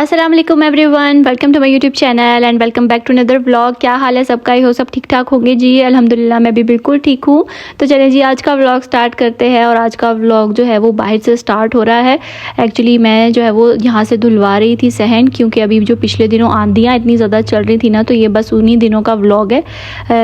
अस्सलाम वालेकुम everyone, welcome to my YouTube channel and welcome back to another vlog. क्या हाल है सबका? ही हो सब ठीक ठाक होंगे जी। अल्हम्दुलिल्लाह मैं भी बिल्कुल ठीक हूँ। तो चलें जी, आज का व्लॉग स्टार्ट करते हैं। और आज का व्लॉग जो है वो बाहर से स्टार्ट हो रहा है। एक्चुअली मैं जो है वो यहाँ से धुलवा रही थी सहन, क्योंकि अभी जो पिछले दिनों आंधियाँ इतनी ज़्यादा चल रही थी ना, तो ये बस उन्हीं दिनों का व्लॉग है।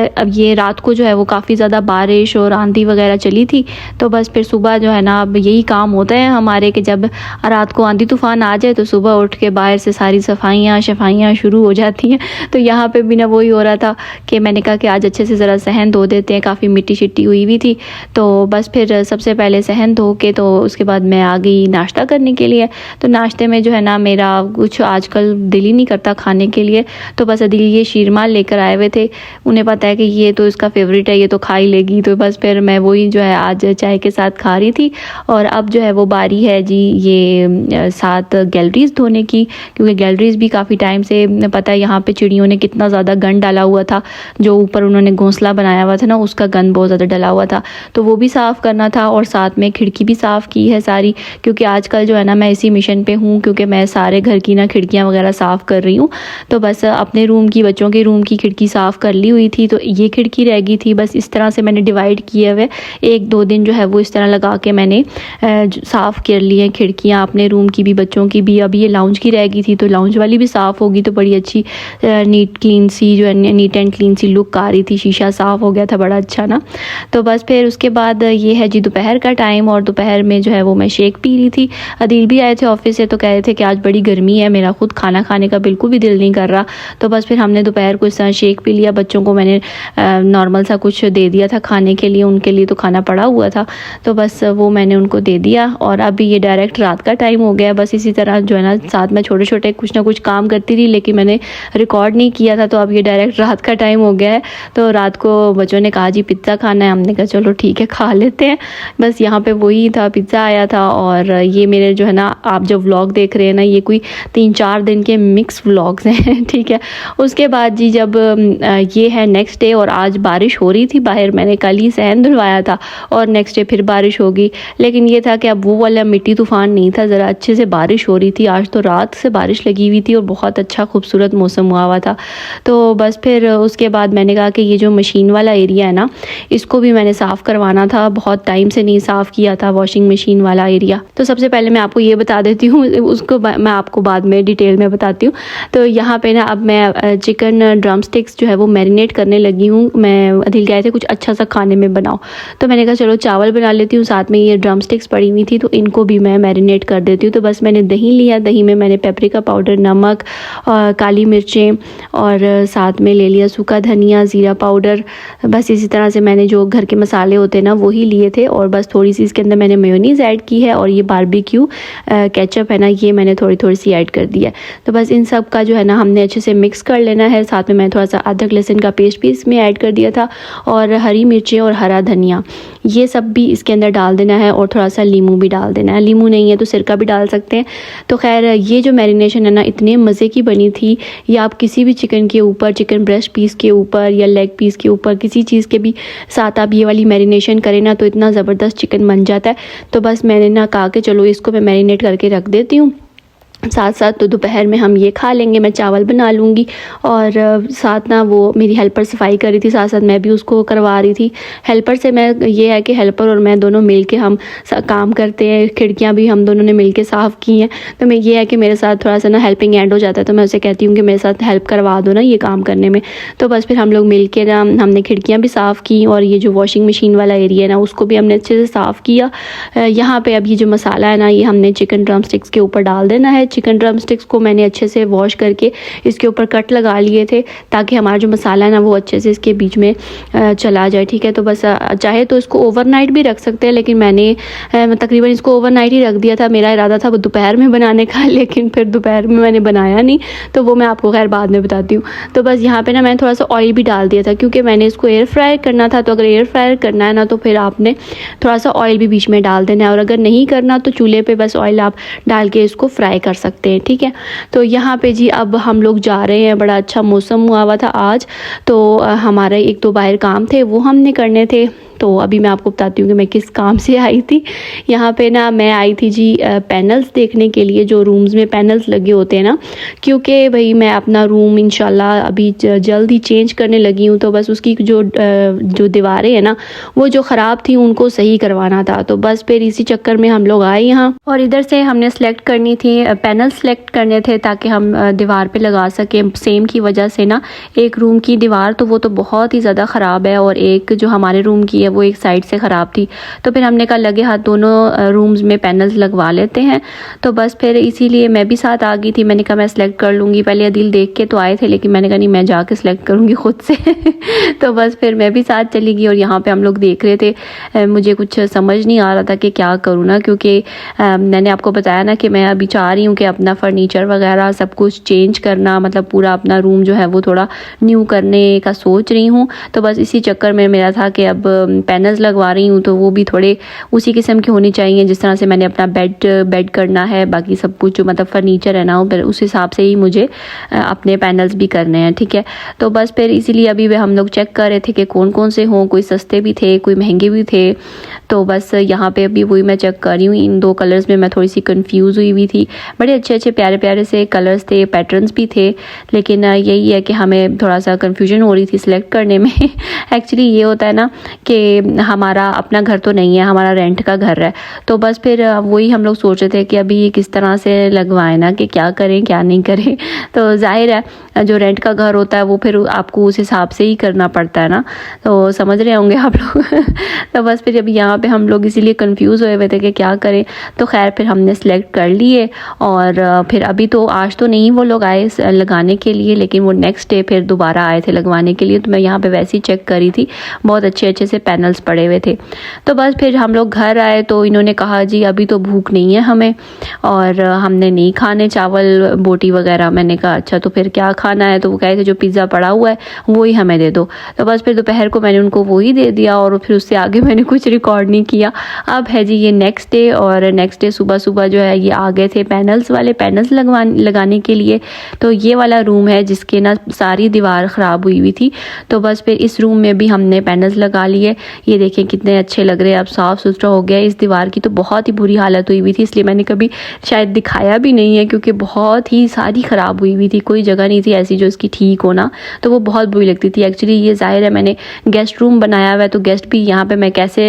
अब ये रात को जो है वो काफ़ी ज़्यादा बारिश और आंधी वगैरह चली थी, तो बस फिर सुबह जो है ना, अब यही काम होता है हमारे कि जब रात को आंधी तूफ़ान आ जाए तो सुबह उठ के बाहर से सारी सफाइयाँ शुरू हो जाती हैं। तो यहाँ पे भी ना वही हो रहा था कि मैंने कहा कि आज अच्छे से ज़रा सहन धो देते हैं, काफ़ी मिट्टी शिट्टी हुई हुई थी। तो बस फिर सबसे पहले सहन धो के तो उसके बाद मैं आ गई नाश्ता करने के लिए। तो नाश्ते में जो है ना, मेरा कुछ आजकल दिल ही नहीं करता खाने के लिए, तो बस अदिल ये शीरमाल लेकर आए हुए थे। उन्हें पता है कि ये तो इसका फेवरेट है, ये तो खा ही लेगी। तो बस फिर मैं वही जो है आज चाय के साथ खा रही थी। और अब जो है वो बारी है जी ये साथ गैलरीज धोने की, क्योंकि गैलरीज भी काफ़ी टाइम से पता है यहाँ पे चिड़ियों ने कितना ज़्यादा गंद डाला हुआ था। जो ऊपर उन्होंने घोंसला बनाया हुआ था ना, उसका गंद बहुत ज़्यादा डला हुआ था, तो वो भी साफ़ करना था। और साथ में खिड़की भी साफ़ की है सारी, क्योंकि आजकल जो है ना मैं इसी मिशन पे हूँ, क्योंकि मैं सारे घर की ना खिड़कियाँ वगैरह साफ़ कर रही हूँ। तो बस अपने रूम की, बच्चों के रूम की खिड़की साफ़ कर ली हुई थी, तो ये खिड़की रह गई थी। बस इस तरह से मैंने डिवाइड किए हुए, एक दो दिन जो है वो इस तरह लगा के मैंने साफ़ कर ली हैं खिड़कियाँ, अपने रूम की भी बच्चों की भी। अभी ये लाउंज की रह गई थी, तो लाउंज वाली भी साफ़ होगी तो बड़ी अच्छी नीट क्लीन सी जो है नीट एंड क्लीन सी लुक आ रही थी। शीशा साफ़ हो गया था बड़ा अच्छा ना। तो बस फिर उसके बाद ये है जी दोपहर का टाइम, और दोपहर में जो है वो मैं शेक पी रही थी। अदील भी आए थे ऑफिस से, तो कह रहे थे कि आज बड़ी गर्मी है, मेरा खुद खाना खाने का बिल्कुल भी दिल नहीं कर रहा। तो बस फिर हमने दोपहर को इस तरह शेक पी लिया। बच्चों को मैंने नॉर्मल सा कुछ दे दिया था खाने के लिए, उनके लिए तो खाना पड़ा हुआ था, तो बस वो मैंने उनको दे दिया। और अभी ये डायरेक्ट रात का टाइम हो गया। बस इसी तरह जो है ना साथ में छोटे छोटे कुछ ना कुछ काम करती थी, लेकिन मैंने रिकॉर्ड नहीं किया था। तो अब ये डायरेक्ट रात का टाइम हो गया है। तो रात को बच्चों ने कहा जी पिज़्ज़ा खाना है, हमने कहा चलो ठीक है खा लेते हैं। बस यहाँ पे वही था, पिज़्ज़ा आया था। और ये मेरे जो है ना, आप जो व्लॉग देख रहे हैं ना, ये कोई 3-4 दिन के मिक्स व्लॉग्स हैं ठीक है। उसके बाद जी जब ये है नेक्स्ट डे, और आज बारिश हो रही थी बाहर, मैंने कल ही सहन धुलवाया था और नेक्स्ट डे फिर बारिश होगी। लेकिन ये था कि अब वो वाला मिट्टी तूफ़ान नहीं था, ज़रा अच्छे से बारिश हो रही थी। आज तो रात से बारिश लगी हुई थी और बहुत अच्छा खूबसूरत मौसम हुआ था। तो बस फिर उसके बाद मैंने कहा कि ये जो मशीन वाला एरिया है ना, इसको भी मैंने साफ़ करवाना था। बहुत टाइम से नहीं साफ़ किया था वॉशिंग मशीन वाला एरिया। तो सबसे पहले मैं आपको ये बता देती हूँ, उसको मैं आपको बाद में डिटेल में बताती हूँ। तो यहाँ पे ना अब मैं चिकन ड्रम स्टिक्स जो है वो मैरिनेट करने लगी हूँ। मैं अदिल गए थे कुछ अच्छा सा खाने में बनाओ, तो मैंने कहा चलो चावल बना लेती हूँ, साथ में ये ड्रम स्टिक्स पड़ी हुई थी तो इनको भी मैं मैरिनेट कर देती हूँ। तो बस मैंने दही लिया, दही में मैंने पेपरिका पाउडर, नमक और काली मिर्चें, और साथ में ले लिया सूखा धनिया, ज़ीरा पाउडर। बस इसी तरह से मैंने जो घर के मसाले होते हैं ना वही लिए थे। और बस थोड़ी सी इसके अंदर मैंने मेयोनीज़ ऐड की है, और ये बारबेक्यू केचप है ना, ये मैंने थोड़ी थोड़ी सी ऐड कर दिया है। तो बस इन सब का जो है ना हमने अच्छे से मिक्स कर लेना है। साथ में मैं थोड़ा सा अदरक लहसुन का पेस्ट भी इसमें ऐड कर दिया था, और हरी मिर्चें और हरा धनिया, ये सब भी इसके अंदर डाल देना है। और थोड़ा सा लीमू भी डाल देना है, लीमू नहीं है तो सिरका भी डाल सकते हैं। तो खैर ये जो मैरिनेशन है ना इतने मज़े की बनी थी। या आप किसी भी चिकन के ऊपर, चिकन ब्रेस्ट पीस के ऊपर या लेग पीस के ऊपर, किसी चीज़ के भी साथ आप ये वाली मैरिनेशन करें ना, तो इतना ज़बरदस्त चिकन बन जाता है। तो बस मैंने ना कहा कि चलो इसको मैं मैरिनेट करके रख देती हूँ, साथ साथ तो दोपहर में हम ये खा लेंगे, मैं चावल बना लूँगी। और साथ ना वो मेरी हेल्पर सफाई कर रही थी, साथ साथ मैं भी उसको करवा रही थी। हेल्पर से मैं ये है कि हेल्पर और मैं दोनों मिल के हम काम करते हैं। खिड़कियाँ भी हम दोनों ने मिल के साफ़ की हैं। तो मैं ये है कि मेरे साथ थोड़ा सा ना हेल्पिंग एंड हो जाता है, तो मैं उसे कहती हूँ कि मेरे साथ हेल्प करवा दो ना ये काम करने में। तो बस फिर हम लोग मिल के ना हमने खिड़कियाँ भी साफ़ की, और ये जो वॉशिंग मशीन वाला एरिया है ना उसको भी हमने अच्छे से साफ़ किया। यहाँ पर अब ये जो मसाला है ना, ये हमने चिकन ड्रम स्टिक्स के ऊपर डाल देना है। चिकन ड्रम स्टिक्स को मैंने अच्छे से वॉश करके इसके ऊपर कट लगा लिए थे, ताकि हमारा जो मसाला है ना वो अच्छे से इसके बीच में चला जाए। ठीक है, तो बस चाहे तो इसको ओवरनाइट भी रख सकते हैं, लेकिन मैंने तकरीबन इसको ओवरनाइट ही रख दिया था। मेरा इरादा था वो दोपहर में बनाने का, लेकिन फिर दोपहर में मैंने बनाया नहीं, तो वो मैं आपको खैर बाद में बताती हूँ। तो बस यहाँ पे ना मैंने थोड़ा सा ऑयल भी डाल दिया था, क्योंकि मैंने इसको एयर फ्रायर करना था। तो अगर एयर फ्रायर करना है ना, तो फिर आपने थोड़ा सा ऑयल भी बीच में डाल देना है, और अगर नहीं करना तो चूल्हे पे बस ऑयल आप डाल के इसको फ्राई कर सकते हैं। ठीक है, तो यहाँ पे जी अब हम लोग जा रहे हैं। बड़ा अच्छा मौसम हुआ था आज, तो हमारे एक दो बाहर काम थे वो हमने करने थे। तो अभी मैं आपको बताती हूँ कि मैं किस काम से आई थी। यहाँ पे ना मैं आई थी जी पैनल्स देखने के लिए, जो रूम्स में पैनल्स लगे होते हैं ना, क्योंकि भाई मैं अपना रूम इंशाल्लाह अभी जल्द ही चेंज करने लगी हूँ। तो बस उसकी जो दीवारें हैं ना वो जो ख़राब थी उनको सही करवाना था। तो बस फिर इसी चक्कर में हम लोग आए यहाँ, और इधर से हमने सेलेक्ट करनी थी, पैनल सेलेक्ट करने थे ताकि हम दीवार पे लगा सकें। सेम की वजह से ना एक रूम की दीवार तो वो तो बहुत ही ज़्यादा ख़राब है, और एक जो हमारे रूम की है वो एक साइड से ख़राब थी। तो फिर हमने कहा लगे हाथ दोनों रूम्स में पैनल्स लगवा लेते हैं। तो बस फिर इसीलिए मैं भी साथ आ गई थी। मैंने कहा मैं सेलेक्ट कर लूँगी। पहले अदील देख के तो आए थे, लेकिन मैंने कहा नहीं, मैं जाके सेलेक्ट करूँगी ख़ुद से। तो बस फिर मैं भी साथ चली गई, और यहाँ पे हम लोग देख रहे थे। मुझे कुछ समझ नहीं आ रहा था कि क्या करूँ ना, क्योंकि मैंने आपको बताया ना कि मैं अभी चाह रही हूँ कि अपना फर्नीचर वगैरह सब कुछ चेंज करना, मतलब पूरा अपना रूम जो है वो थोड़ा न्यू करने का सोच रही हूँ। तो बस इसी चक्कर में मेरा था कि अब पैनल्स लगवा रही हूँ तो वो भी थोड़े उसी किस्म की होनी चाहिए जिस तरह से मैंने अपना बेड करना है, बाकी सब कुछ जो मतलब फर्नीचर है ना उस हिसाब से ही मुझे अपने पैनल्स भी करने हैं, ठीक है। तो बस फिर इसीलिए अभी हम लोग चेक कर रहे थे कि कौन कौन से हों, कोई सस्ते भी थे कोई महंगे भी थे। तो बस यहाँ पे अभी वही मैं चेक कर रही हूँ। इन दो कलर्स में मैं थोड़ी सी कंफ्यूज हुई थी। बड़े अच्छे अच्छे प्यारे प्यारे से कलर्स थे, पैटर्न्स भी थे, लेकिन यही है कि हमें थोड़ा सा कंफ्यूजन हो रही थी सिलेक्ट करने में। एक्चुअली ये होता है ना कि हमारा अपना घर तो नहीं है, हमारा रेंट का घर है। तो बस फिर वही हम लोग सोच रहे थे कि अभी ये किस तरह से लगवाएं ना, कि क्या करें क्या नहीं करें। तो जाहिर है जो रेंट का घर होता है वो फिर आपको उस हिसाब से ही करना पड़ता है ना, तो समझ रहे होंगे आप लोग। तो बस फिर अभी यहाँ पे हम लोग इसीलिए कंफ्यूज हुए थे कि क्या करें। तो खैर फिर हमने सेलेक्ट कर लिए, और फिर अभी तो आज तो नहीं वो लोग आए लगाने के लिए, लेकिन वो नेक्स्ट डे फिर दोबारा आए थे लगवाने के लिए। तो मैं यहाँ पे वैसे ही चेक करी थी, बहुत अच्छे अच्छे से पैनल्स पड़े हुए थे। तो बस फिर हम लोग घर आए तो इन्होंने कहा जी अभी तो भूख नहीं है हमें, और हमने नहीं खाने चावल बोटी वगैरह। मैंने कहा अच्छा तो फिर क्या खाना है? तो वो कहे थे जो पिज़्ज़ा पड़ा हुआ है वही हमें दे दो। तो बस फिर दोपहर को मैंने उनको वही दे दिया, और फिर उससे आगे मैंने कुछ रिकॉर्ड नहीं किया। अब है जी ये नेक्स्ट डे, और नेक्स्ट डे सुबह सुबह जो है ये आ गए थे पैनल्स लगाने के लिए। तो ये वाला रूम है जिसके ना सारी दीवार ख़राब हुई थी। तो बस फिर इस रूम में भी हमने पैनल्स लगा लिए। ये देखें कितने अच्छे लग रहे हैं, अब साफ़ सुथरा हो गया। इस दीवार की तो बहुत ही बुरी हालत हुई थी, इसलिए मैंने कभी शायद दिखाया भी नहीं है, क्योंकि बहुत ही सारी ख़राब हुई थी। कोई जगह नहीं थी ऐसी जो इसकी ठीक हो ना, तो वो बहुत बुरी लगती थी। एक्चुअली ये ज़ाहिर है मैंने गेस्ट रूम बनाया हुआ है, तो गेस्ट भी यहाँ पे मैं कैसे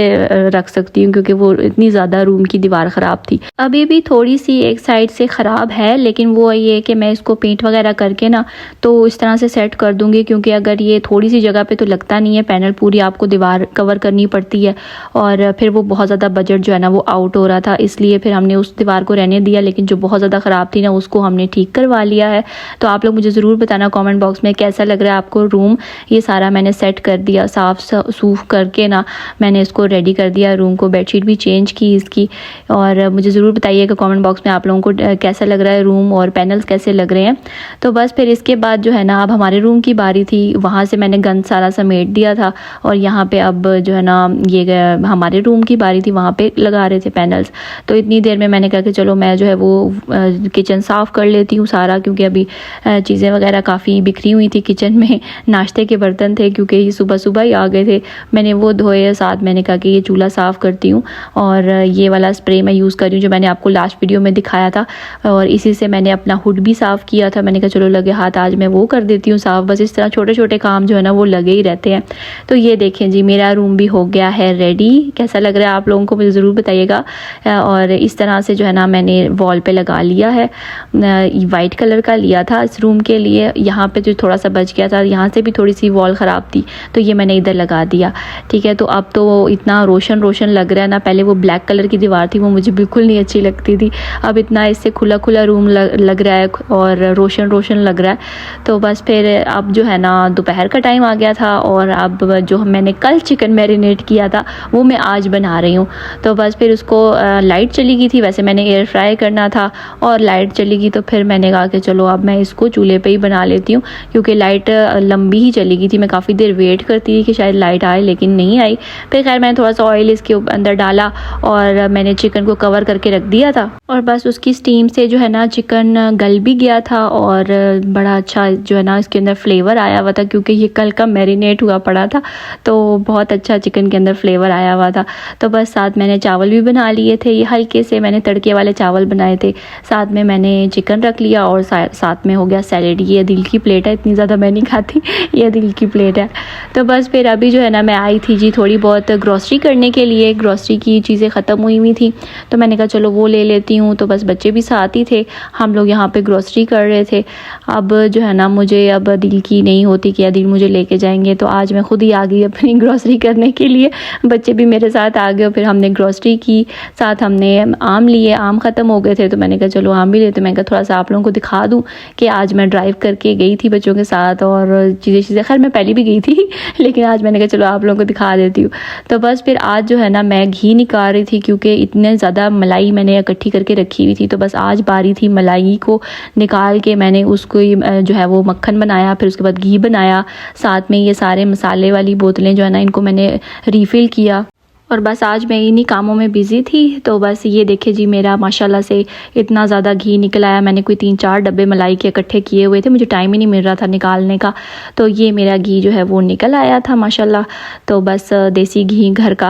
रख सकती हूँ, क्योंकि वो इतनी ज़्यादा रूम की दीवार ख़राब थी। अभी भी थोड़ी सी एक साइड से ख़राब है, लेकिन वो ये कि मैं इसको पेंट वगैरह करके ना तो इस तरह से सेट कर दूँगी, क्योंकि अगर ये थोड़ी सी जगह पे तो लगता नहीं है पैनल, पूरी आपको दीवार कवर करनी पड़ती है, और फिर वो बहुत ज़्यादा बजट जो है ना वो आउट हो रहा था, इसलिए फिर हमने उस दीवार को रहने दिया। लेकिन जो बहुत ज़्यादा ख़राब थी ना उसको हमने ठीक करवा लिया है। तो आप लोग मुझे ज़रूर बताना कमेंट बॉक्स में कैसा लग रहा है आपको रूम। ये सारा मैंने सेट कर दिया, साफ़ सूफ करके ना मैंने इसको रेडी कर दिया रूम को, बेडशीट भी चेंज की इसकी। और मुझे ज़रूर बताइएगा कमेंट बॉक्स में आप लोगों को कैसा लग रहा है रूम, और पैनल्स कैसे लग रहे हैं। तो बस फिर इसके बाद जो है ना अब हमारे रूम की बारी थी। वहाँ से मैंने गंद सारा समेट दिया था, और यहाँ पे अब जो है ना ये हमारे रूम की बारी थी, वहाँ पे लगा रहे थे पैनल्स। तो इतनी देर में मैंने कहा कि चलो मैं जो है वो किचन साफ़ कर लेती हूँ सारा, क्योंकि अभी चीज़ें वगैरह काफ़ी बिखरी हुई थी किचन में। नाश्ते के बर्तन थे क्योंकि ये सुबह सुबह ही आ गए थे, मैंने वो धोए। साथ मैंने कहा कि ये चूल्हा साफ़ करती हूँ, और ये वाला स्प्रे मैं यूज़ कर रही हूँ जो मैंने आपको लास्ट वीडियो में दिखाया था, और इसी से मैंने अपना हुड भी साफ़ किया था। मैंने कहा चलो लगे हाथ आज मैं वो कर देती हूँ साफ़। बस इस तरह छोटे छोटे काम जो है ना वो लगे ही रहते हैं। तो ये देखें जी मेरा रूम भी हो गया है रेडी। कैसा लग रहा है आप लोगों को मुझे ज़रूर बताइएगा। और इस तरह से जो है ना मैंने वॉल पे लगा लिया है, वाइट कलर का लिया था इस रूम के लिए। यहाँ पे जो थोड़ा सा बच गया था, यहाँ से भी थोड़ी सी वॉल ख़राब थी, तो ये मैंने इधर लगा दिया, ठीक है। तो अब तो इतना रोशन रोशन लग रहा है ना, पहले वो ब्लैक कलर की दीवार थी वो मुझे बिल्कुल नहीं अच्छी लगती थी, अब इतना इससे खुला खुला रूम लग रहा है और रोशन रोशन लग रहा है। तो बस फिर अब जो है ना दोपहर का टाइम आ गया था, और अब जो मैंने कल चिकन मैरिनेट किया था वो मैं आज बना रही हूँ। तो बस फिर उसको लाइट चली गई थी, वैसे मैंने एयर फ्राई करना था और लाइट चली गई, तो फिर मैंने कहा कि चलो अब मैं इसको चूल्हे पे ही बना लेती हूँ, क्योंकि लाइट लंबी ही चली गई थी। मैं काफ़ी देर वेट करती थी कि शायद लाइट आए, लेकिन नहीं आई। फिर खैर मैंने थोड़ा सा ऑयल ऑयल इसके अंदर डाला और मैंने चिकन को कवर करके रख दिया था और बस उसकी स्टीम से जो है ना चिकन गल भी गया था और बड़ा अच्छा जो है ना इसके अंदर फ्लेवर आया हुआ था, क्योंकि ये कल का मैरिनेट हुआ पड़ा था तो बहुत अच्छा चिकन के अंदर फ्लेवर आया हुआ था। तो बस साथ मैंने चावल भी बना लिए थे, ये हल्के से मैंने तड़के वाले चावल बनाए थे, साथ में मैंने चिकन रख लिया और साथ में हो गया सैलेड। ये दिल की प्लेट है, इतनी ज़्यादा मैं नहीं खाती, ये दिल की प्लेट है। तो बस फिर अभी जो है ना मैं आई थी जी थोड़ी बहुत ग्रॉसरी करने के लिए, ग्रॉसरी की चीज़ें ख़त्म हुई थी तो मैंने कहा चलो वो ले लेती हूँ। तो बस बच्चे भी साथ ही थे, हम लोग यहाँ पे ग्रॉसरी कर रहे थे। अब जो है ना मुझे अब दिल की नहीं होती कि दिल मुझे लेके जाएंगे, तो आज मैं खुद ही आ गई अपनी ग्रॉसरी करने के लिए, बच्चे भी मेरे साथ आ गए और फिर हमने ग्रॉसरी की। साथ हमने आम लिए, आम ख़त्म हो गए थे तो मैंने कहा चलो आम भी लेते। मैंने कहा थोड़ा सा आप लोगों को दिखा दूँ कि आज मैं ड्राइव करके गई थी बच्चों के साथ और चीज़ें खैर मैं पहले भी गई थी लेकिन आज मैंने कहा चलो आप लोगों को दिखा देती हूँ। तो बस फिर आज जो है ना मैं घी निकाल रही थी, क्योंकि इतने ज़्यादा मलाई मैंने इकट्ठी करके रखी हुई थी, तो बस आज बारी थी मलाई को निकाल के मैंने उसको जो है वो मक्खन बनाया, फिर उसके बाद घी बनाया। साथ में ये सारे मसाले वाली बोतलें जो है ना इनको मैंने रीफ़िल किया और बस आज मैं इन्हीं कामों में बिज़ी थी। तो बस ये देखे जी मेरा माशाल्लाह से इतना ज़्यादा घी निकल आया। मैंने कोई 3-4 डब्बे मलाई के इकट्ठे किए हुए थे, मुझे टाइम ही नहीं मिल रहा था निकालने का, तो ये मेरा घी जो है वो निकल आया था माशाल्लाह। तो बस देसी घी घर का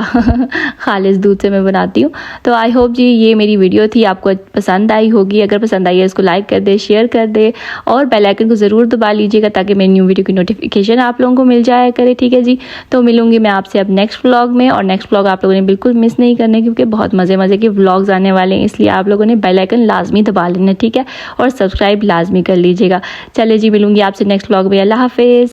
खालिस दूध से मैं बनाती हूँ। तो आई होप जी ये मेरी वीडियो थी आपको पसंद आई होगी। अगर पसंद आई है इसको लाइक कर दे, शेयर कर दे और बेल आइकन को ज़रूर दबा लीजिएगा ताकि मेरी न्यू वीडियो की नोटिफिकेशन आप लोगों को मिल जाया करे। ठीक है जी, तो मिलूँगी मैं आपसे अब नेक्स्ट व्लॉग में, और नेक्स्ट व्लॉग आप लोगों ने बिल्कुल मिस नहीं करने क्योंकि बहुत मज़े के व्लॉग्स आने वाले हैं, इसलिए आप लोगों ने बेल आइकन लाजमी दबा लेना, ठीक है, और सब्सक्राइब लाजमी कर लीजिएगा। चले जी मिलूंगी आपसे नेक्स्ट व्लॉग में। अल्लाह हाफिज़।